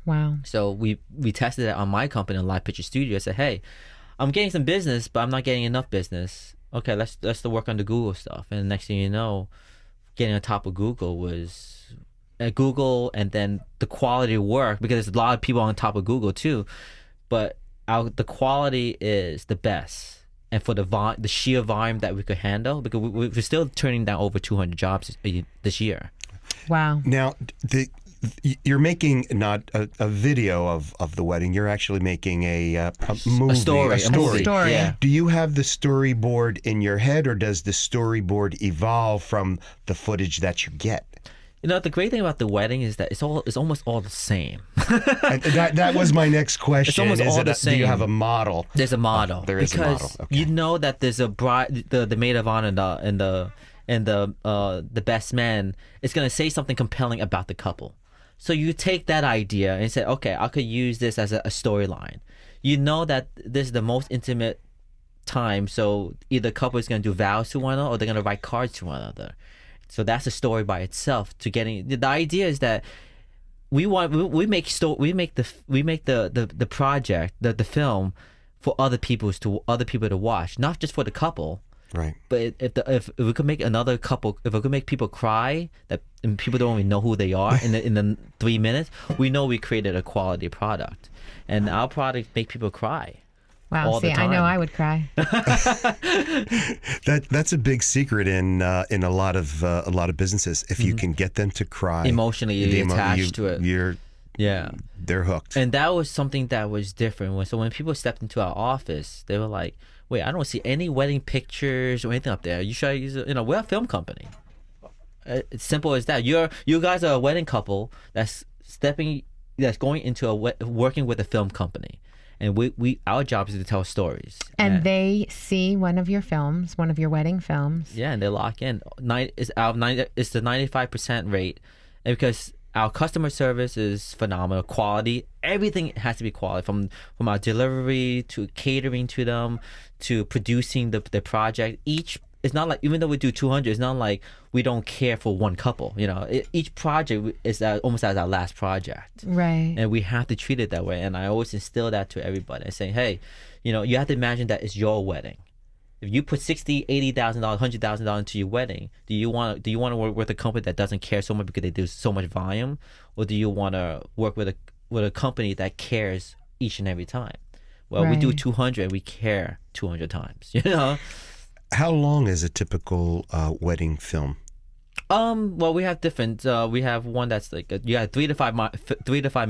Wow. So we tested it on my company, Live Picture Studio. I said, hey, I'm getting some business, but I'm not getting enough business. Okay, let's work on the Google stuff. And the next thing you know, getting on top of Google was Google, and then the quality of work, because there's a lot of people on top of Google too, but the quality is the best. And for the sheer volume that we could handle, because we're still turning down over 200 jobs this year. Wow. Now, you're making not a video of the wedding. You're actually making a movie, story. A story. Yeah. Do you have the storyboard in your head, or does the storyboard evolve from the footage that you get? The great thing about the wedding is that it's almost all the same. And that was my next question. almost all the Do you same. have a model? There's a model. There is a model. Because Okay. you know that there's a bride, the maid of honor, and the best man is gonna say something compelling about the couple. So you take that idea and say, okay, I could use this as a storyline. You know that this is the most intimate time, so either couple is gonna do vows to one another, or they're gonna write cards to one another. So that's a story by itself. The idea is that we make the project, the film, for other people to watch, not just for the couple. Right. But if we could make another couple, if we could make people cry, and people don't even know who they are in the 3 minutes, we know we created a quality product, and our product make people cry. Wow. all the See, I know time. I would cry. That's a big secret in a lot of businesses. If you can get them to cry Emotionally attached to it. Yeah. They're hooked. And that was something that was different. When people stepped into our office, they were like, wait, I don't see any wedding pictures or anything up there. You should use we're a film company. It's simple as that. You guys are a wedding couple that's going into working with a film company. And our job is to tell stories. And they see one of your films, one of your wedding films. Yeah, and they lock in. It's the 95% rate, and because our customer service is phenomenal, quality, everything has to be quality, from our delivery to catering to them to producing the project. It's not like, even though we do 200, it's not like we don't care for one couple. Each project is almost as our last project. Right. And we have to treat it that way. And I always instill that to everybody. I say, hey, you have to imagine that it's your wedding. If you put $60,000, $80,000, $100,000 into your wedding, do you want to work with a company that doesn't care so much because they do so much volume, or do you want to work with a company that cares each and every time? Well, we do Right. 200, and we care 200 times. How long is a typical wedding film? Well, we have different. We have one that's like you got 3 to 5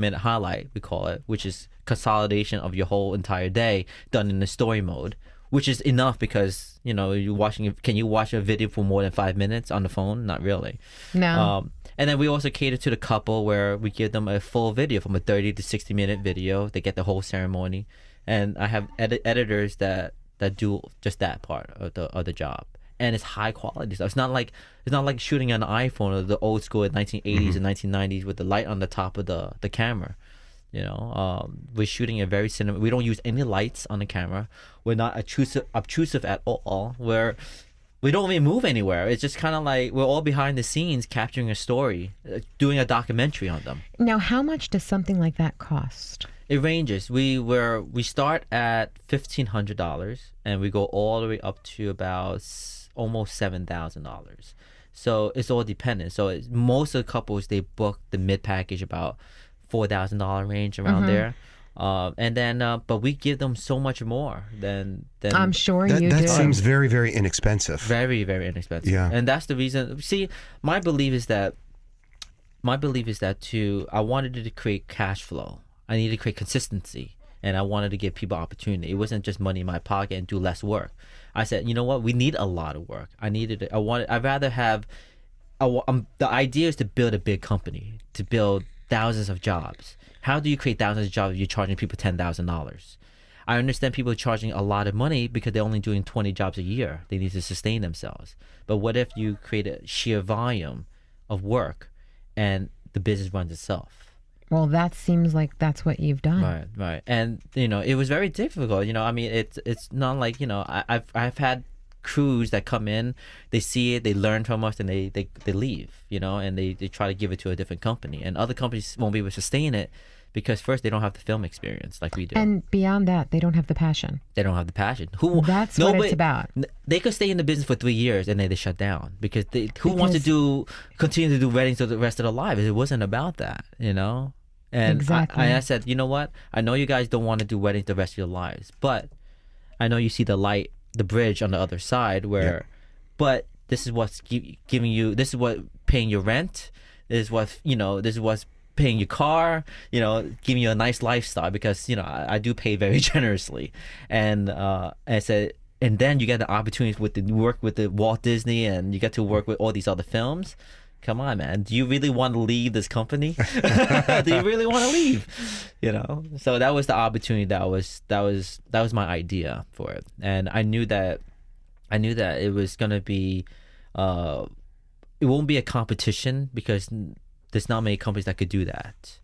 minute highlight, we call it, which is consolidation of your whole entire day done in the story mode, which is enough because you're watching. Can you watch a video for more than 5 minutes on the phone? Not really. No. And then we also cater to the couple, where we give them a full video, from a 30 to 60-minute video. They get the whole ceremony, and I have editors that do just that part of the job, and it's high quality stuff. It's not like shooting on an iPhone or the old school 1980s and 1990s with the light on the top of the camera. We're shooting a very cinema. We don't use any lights on the camera. We're not obtrusive at all. we don't even move anywhere. It's just kind of like we're all behind the scenes capturing a story, doing a documentary on them. Now, how much does something like that cost? It ranges. We start at $1,500 and we go all the way up to about almost $7,000. So it's all dependent. So most of the couples, they book the mid package about $4,000 range around there. And then, but we give them so much more than I'm sure you That do. seems very, very inexpensive. very, very inexpensive. Yeah. And that's the reason. See, my belief is that I wanted to create cash flow. I needed to create consistency, and I wanted to give people opportunity. It wasn't just money in my pocket and do less work. I said, you know what? We need a lot of work. I'd rather have. The idea is to build a big company, to build thousands of jobs. How do you create thousands of jobs if you're charging people $10,000? I understand people are charging a lot of money because they're only doing 20 jobs a year. They need to sustain themselves. But what if you create a sheer volume of work and the business runs itself? Well, that seems like that's what you've done. Right. And, it was very difficult. I mean, it's not like, I've had crews that come in, they see it, they learn from us, and they leave, and they try to give it to a different company. And other companies won't be able to sustain it because first, they don't have the film experience like we do. And beyond that, they don't have the passion. They don't have the passion. That's what it's about. They could stay in the business for 3 years and then they shut down because who wants to continue to do weddings for the rest of their lives? It wasn't about that, And Exactly. I said, you know what? I know you guys don't want to do weddings the rest of your lives, but I know you see the light, the bridge on the other side but this is what's giving you, this is what paying your rent, this is what's paying your car, giving you a nice lifestyle because, I do pay very generously. And I said, and then you get the opportunities to work with the Walt Disney and you get to work with all these other films. Come on, man. Do you really want to leave this company? Do you really want to leave? So that was the opportunity. That was my idea for it. And I knew that it was going to be, it won't be a competition because there's not many companies that could do that.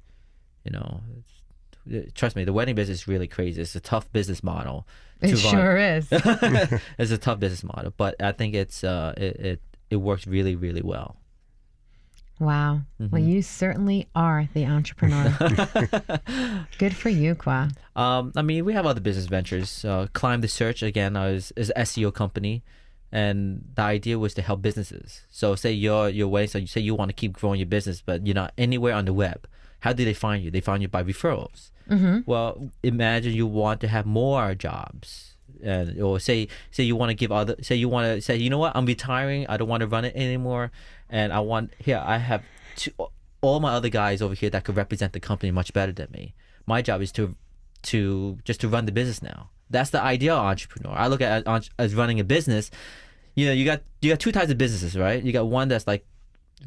Trust me, the wedding business is really crazy. It's a tough business model. It sure is. It's a tough business model, but I think it works really, really well. Wow. Mm-hmm. Well, you certainly are the entrepreneur. Good for you, Kwa. I mean, we have other business ventures. Climb the Search, again, is an SEO company. And the idea was to help businesses. So say your wedding, so you say you want to keep growing your business, but you're not anywhere on the web. How do they find you? They find you by referrals. Mm-hmm. Well, imagine you want to have more jobs. Or say you want to give you know what, I'm retiring, I don't want to run it anymore, and I have all my other guys over here that could represent the company much better than me. My job is to run the business now. That's the ideal entrepreneur. I look at as running a business. You got two types of businesses, right? You got one that's like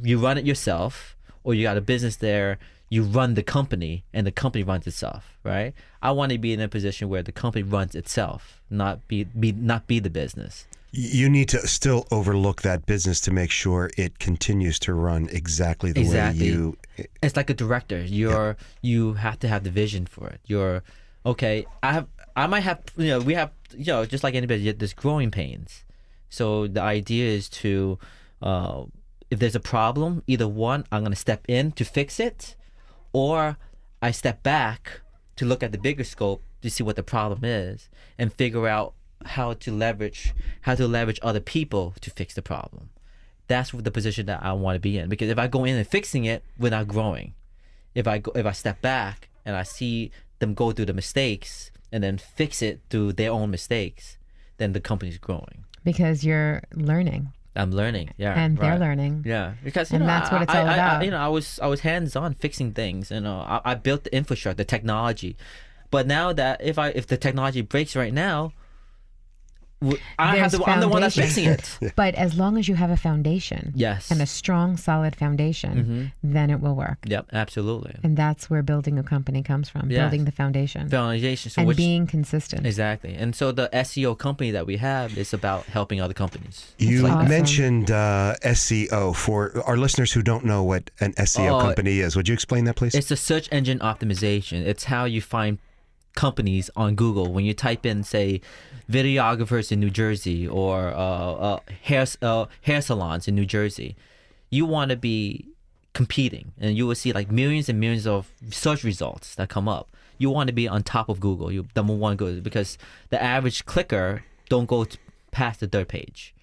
you run it yourself, or you got a business there you run the company and the company runs itself, right? I want to be in a position where the company runs itself, not be the business. You need to still overlook that business to make sure it continues to run exactly the way you. It's like a director. You have to have the vision for it. I might have, we have, just like anybody, there's growing pains. So the idea is to, if there's a problem, either one, I'm going to step in to fix it, or I step back to look at the bigger scope to see what the problem is and figure out how to leverage other people to fix the problem. That's the position that I want to be in, because if I go in and fixing it, we're not growing. If I step back and I see them go through the mistakes and then fix it through their own mistakes, then the company's growing. Because you're learning. I'm learning, yeah, and they're right. learning, yeah. Because that's what it's all about. I was hands on fixing things. I built the infrastructure, the technology. But now that if the technology breaks right now, I'm the one that's fixing it. But as long as you have a foundation, yes, and a strong, solid foundation, then it will work. Yep, absolutely. And that's where building a company comes from, building the foundation. So and being consistent. Exactly. And so the SEO company that we have is about helping other companies. You mentioned SEO. For our listeners who don't know what an SEO company is, would you explain that, please? It's a search engine optimization. It's how you find companies on Google. When you type in, say, videographers in New Jersey or hair salons in New Jersey, you want to be competing, and you will see like millions and millions of search results that come up. You want to be on top of Google. You number one Google, because the average clicker don't go past the third page.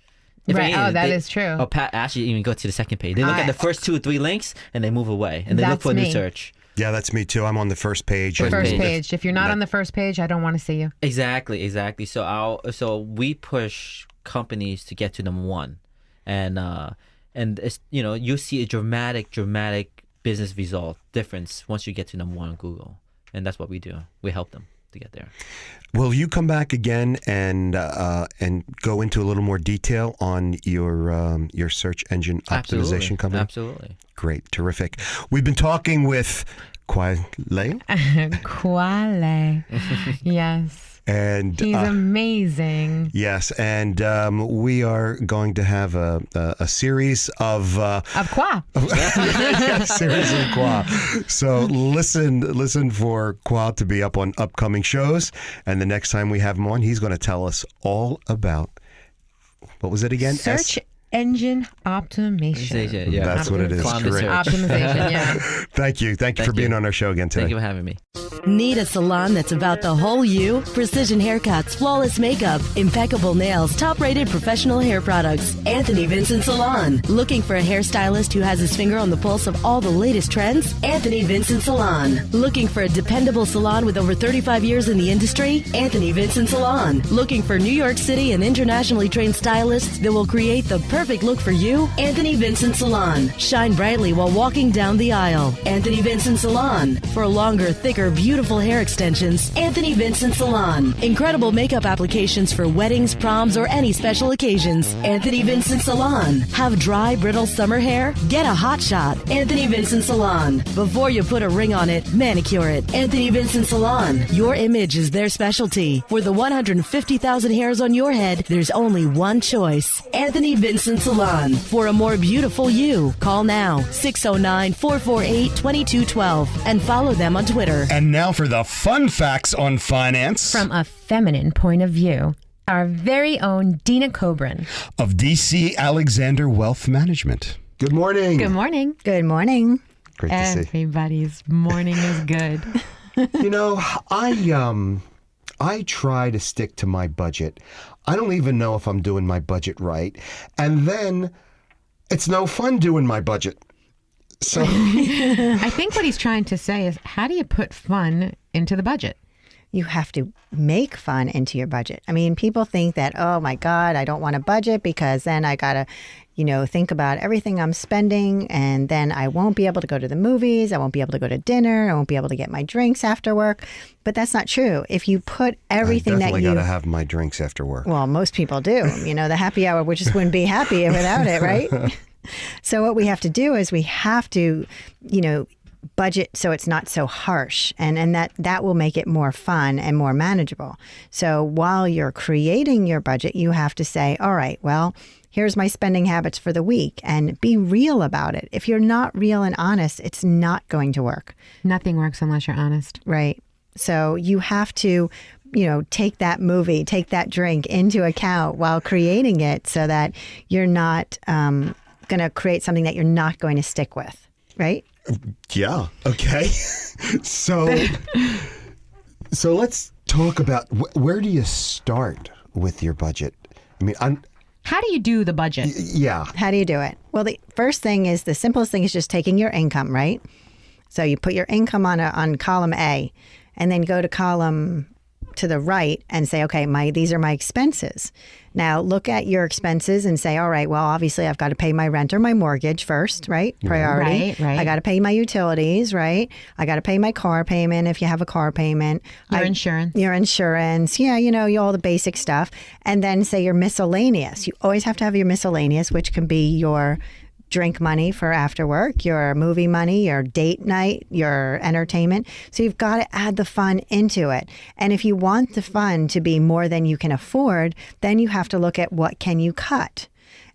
If Right. anything, That they- is true. Or actually even go to the second page. They look at the first 2 or 3 links and they move away and they look That's for new me. search. Yeah, that's me too. I'm on the first page. First First page. page. If you're not on the first page, I don't want to see you. Exactly. So we push companies to get to number one, and it's, you see a dramatic business result difference once you get to number one on Google, and that's what we do. We help them to get there. Will you come back again and go into a little more detail on your search engine optimization company? Absolutely. Great, terrific. We've been talking with Kwai Lei, Kwale. Yes. and He's amazing. yes, and we are going to have a series of Of Kwa. series of Kwa. So listen for Kwa to be up on upcoming shows, and the next time we have him on, he's going to tell us all about, what was it again? Search engine optimization. Yeah. That's what it is. Climb the Great. search. Optimization, yeah. Thank you for being on our show again today. Thank you for having me. Need a salon that's about the whole you? Precision haircuts, flawless makeup, impeccable nails, top-rated professional hair products. Anthony Vincent Salon. Looking for a hairstylist who has his finger on the pulse of all the latest trends? Anthony Vincent Salon. Looking for a dependable salon with over 35 years in the industry? Anthony Vincent Salon. Looking for New York City and internationally trained stylists that will create the perfect look for you? Anthony Vincent Salon. Shine brightly while walking down the aisle. Anthony Vincent Salon. For longer, thicker, beautiful hair extensions, Anthony Vincent Salon. Incredible makeup applications for weddings, proms, or any special occasions. Anthony Vincent Salon. Have dry, brittle summer hair? Get a hot shot. Anthony Vincent Salon. Before you put a ring on it, manicure it. Anthony Vincent Salon. Your image is their specialty. For the 150,000 hairs on your head, there's only one choice. Anthony Vincent Salon. For a more beautiful you, call now 609-448-2212 and follow them on Twitter. And now for the fun facts on finance From a feminine point of view, our very own Dina Cobran. of DC Alexander Wealth Management. Good morning. Good morning. Good morning. Great to see. Everybody's morning is good. I try to stick to my budget. I don't even know if I'm doing my budget right. And then it's no fun doing my budget. So I think what he's trying to say is, how do you put fun into the budget? You have to make fun into your budget. I mean, people think that, oh my God, I don't want a budget because then I got to, think about everything I'm spending, and then I won't be able to go to the movies. I won't be able to go to dinner. I won't be able to get my drinks after work. But that's not true. If you put everything I that definitely you... got to have my drinks after work. Well, most people do. The happy hour, we just wouldn't be happy without it, right? So what we have to do is we have to, budget so it's not so harsh, and that will make it more fun and more manageable. So while you're creating your budget, you have to say, all right, well, here's my spending habits for the week, and be real about it. If you're not real and honest, it's not going to work. Nothing works unless you're honest. Right. So you have to, take that movie, take that drink into account while creating it, so that you're not going to create something that you're not going to stick with. Right. Yeah. Okay. So let's talk about where do you start with your budget? I mean, How do you do the budget? yeah. How do you do it? Well, the first thing is, the simplest thing is just taking your income, right? So you put your income on column A, and then go to column to the right and say, okay, these are my expenses. Now look at your expenses and say, all right, well, obviously I've got to pay my rent or my mortgage first, right? Priority. Right. I got to pay my utilities, right? I got to pay my car payment if you have a car payment. Your insurance. Your insurance. Yeah, all the basic stuff. And then say your miscellaneous. You always have to have your miscellaneous, which can be your drink money for after work, your movie money, your date night, your entertainment. So you've got to add the fun into it. And if you want the fun to be more than you can afford, then you have to look at what can you cut.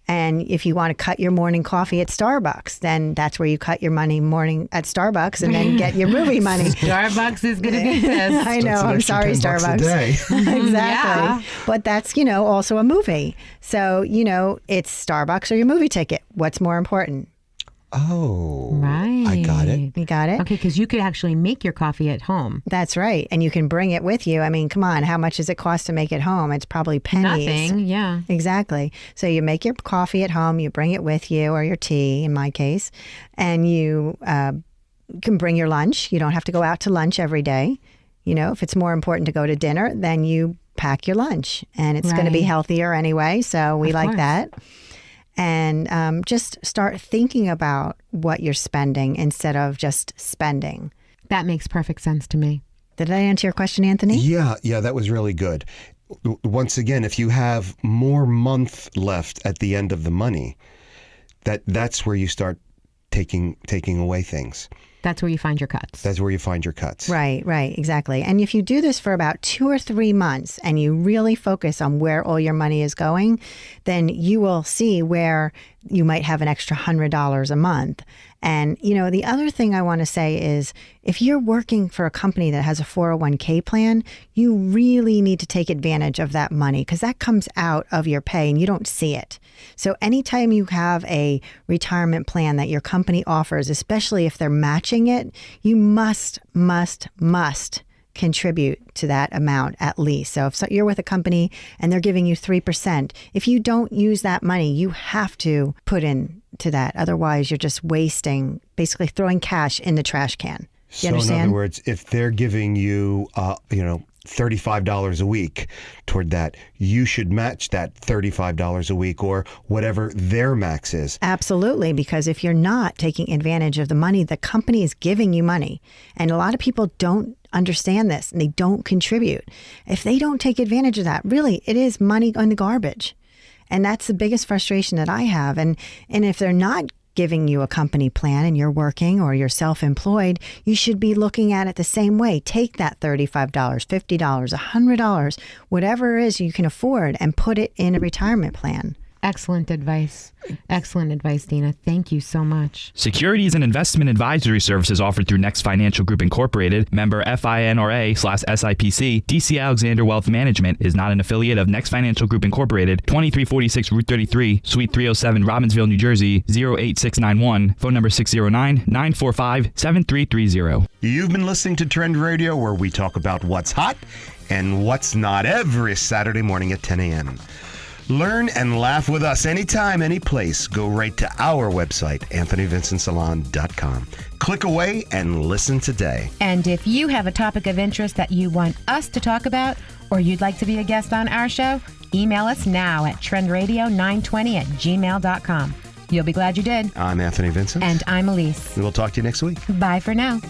And if you want to cut your morning coffee at Starbucks, then that's where you cut your money morning at Starbucks and then get your movie money. Starbucks is going to be pissed. I know. I'm sorry, Starbucks. Exactly. Yeah. But that's, also a movie. So, it's Starbucks or your movie ticket. What's more important? Oh, Right. I got it. You got it? Okay, because you could actually make your coffee at home. That's right. And you can bring it with you. I mean, come on. How much does it cost to make it home? It's probably pennies. Nothing, yeah. Exactly. So you make your coffee at home, you bring it with you, or your tea in my case, and you can bring your lunch. You don't have to go out to lunch every day. If it's more important to go to dinner, then you pack your lunch, and it's going to be Right. healthier anyway. So we Of like course. that. And just start thinking about what you're spending instead of just spending. That makes perfect sense to me. Did I answer your question, Anthony? Yeah, that was really good. Once again, if you have more month left at the end of the money, that's where you start taking away things. That's where you find your cuts. That's where you find your cuts. Right, exactly. And if you do this for about 2 or 3 months and you really focus on where all your money is going, then you will see where you might have an extra $100 a month. And, the other thing I want to say is if you're working for a company that has a 401k plan, you really need to take advantage of that money because that comes out of your pay and you don't see it. So anytime you have a retirement plan that your company offers, especially if they're matching it, you must contribute to that amount at least. So if you're with a company and they're giving you 3%, if you don't use that money, you have to put in to that. Otherwise, you're just wasting, basically throwing cash in the trash can. You So understand? in other words, if they're giving you, $35 a week toward that, you should match that $35 a week or whatever their max is. Absolutely, because if you're not taking advantage of the money, the company is giving you money. And a lot of people don't understand this and they don't contribute. If they don't take advantage of that, really, it is money on the garbage. And that's the biggest frustration that I have. And if they're not giving you a company plan and you're working or you're self-employed, you should be looking at it the same way. Take that $35, $50, $100, whatever it is you can afford and put it in a retirement plan. Excellent advice. Excellent advice, Dina. Thank you so much. Securities and investment advisory services offered through Next Financial Group Incorporated, member FINRA/SIPC. DC Alexander Wealth Management is not an affiliate of Next Financial Group Incorporated. 2346 Route 33, Suite 307, Robbinsville, New Jersey 08691. Phone number 609-945-7330. You've been listening to Trend Radio, where we talk about what's hot and what's not every Saturday morning at 10 a.m. Learn and laugh with us anytime, any place. Go right to our website, AnthonyVincentSalon.com. Click away and listen today. And if you have a topic of interest that you want us to talk about or you'd like to be a guest on our show, email us now at trendradio920@gmail.com. You'll be glad you did. I'm Anthony Vincent. And I'm Elise. We'll talk to you next week. Bye for now.